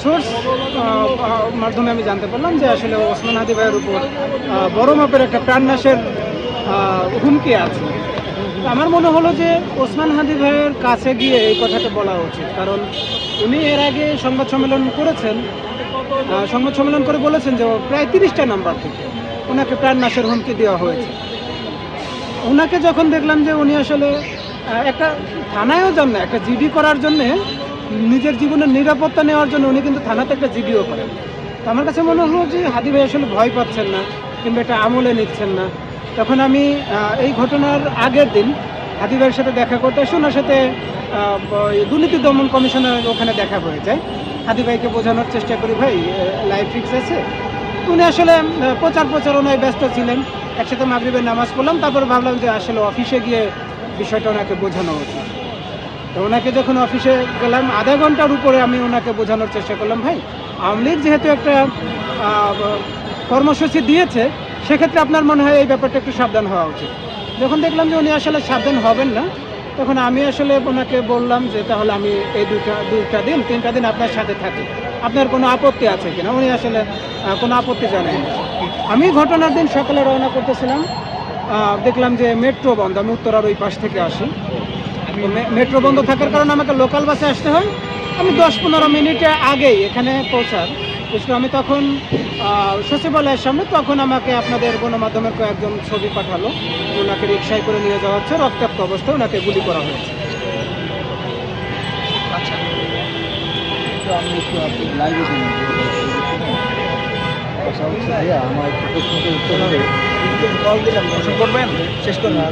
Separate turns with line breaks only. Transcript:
Source মাধ্যমে আমি জানতে পারলাম যে আসলে ওসমান হাদি ভাইয়ের উপর বড় মাপের একটা প্রাণনাশের হুমকি আছে। তো আমার মনে হলো যে ওসমান হাদি ভাইয়ের কাছে গিয়ে এই কথাটা বলা উচিত, কারণ উনি এর আগে সংবাদ সম্মেলন করেছেন, সংবাদ সম্মেলন করে বলেছেন যে প্রায় 30টা নাম্বার থেকে ওনাকে প্রাণনাশের হুমকি দেওয়া হয়েছে। ওনাকে যখন দেখলাম যে উনি আসলে একটা থানায়ও যান না, একটা জিডি করার জন্যে, নিজের জীবনের নিরাপত্তা নেওয়ার জন্য উনি কিন্তু থানাতে একটা জিডিও করেন। তো আমার কাছে মনে হলো যে হাদি ভাই আসলে ভয় পাচ্ছেন না কিংবা এটা আমলে নিচ্ছেন না। তখন আমি এই ঘটনার আগের দিন হাদি ভাইয়ের সাথে দেখা করতে এসে ওনার সাথে দুর্নীতি দমন কমিশনের ওখানে দেখা হয়ে যায়। হাদি ভাইকে বোঝানোর চেষ্টা করি, ভাই লাইফ রিস্ক আছে। তো উনি আসলে প্রচারণায় ব্যস্ত ছিলেন। একসাথে মাগরিবের নামাজ পড়লাম, তারপর ভাবলাম যে আসলে অফিসে গিয়ে বিষয়টা ওনাকে বোঝানো উচিত। তো ওনাকে যখন অফিসে গেলাম, আধা ঘন্টার উপরে আমি ওনাকে বোঝানোর চেষ্টা করলাম, ভাই আওয়ামী লীগ যেহেতু একটা কর্মসূচি দিয়েছে, সেক্ষেত্রে আপনার মনে হয় এই ব্যাপারটা একটু সাবধান হওয়া উচিত। যখন দেখলাম যে উনি আসলে সাবধান হবেন না, তখন আমি আসলে ওনাকে বললাম যে তাহলে আমি এই দুইটা দিন 3টা দিন আপনার সাথে থাকি, আপনার কোনো আপত্তি আছে কিনা। উনি আসলে কোনো আপত্তি জানায়নি। আমি ঘটনার দিন সকালে রওনা করতেছিলাম, দেখলাম যে মেট্রো বন্ধ। আমি উত্তরার ওই পাশ থেকে আসি, মেট্রো বন্ধ থাকার কারণে আমাকে লোকাল বাসে আসতে হয়। আমি 10-15 মিনিটে আগেই এখানে পৌঁছার বুঝলো। আমি তখন সচিবালয়ের সামনে, তখন আমাকে আপনাদের গণমাধ্যমের কয়েকজন ছবি পাঠালো, ওনাকে রিকশায় করে নিয়ে যাওয়া হচ্ছে, রক্তাক্ত অবস্থায় ওনাকে গুলি করা হয়েছে।
আচ্ছা, তো আমি একটু আপনি লাইভে দিন, আমার একটু প্রশ্নকে উত্তর হবে। কল দিলাম, করবেন শেষ করবেন।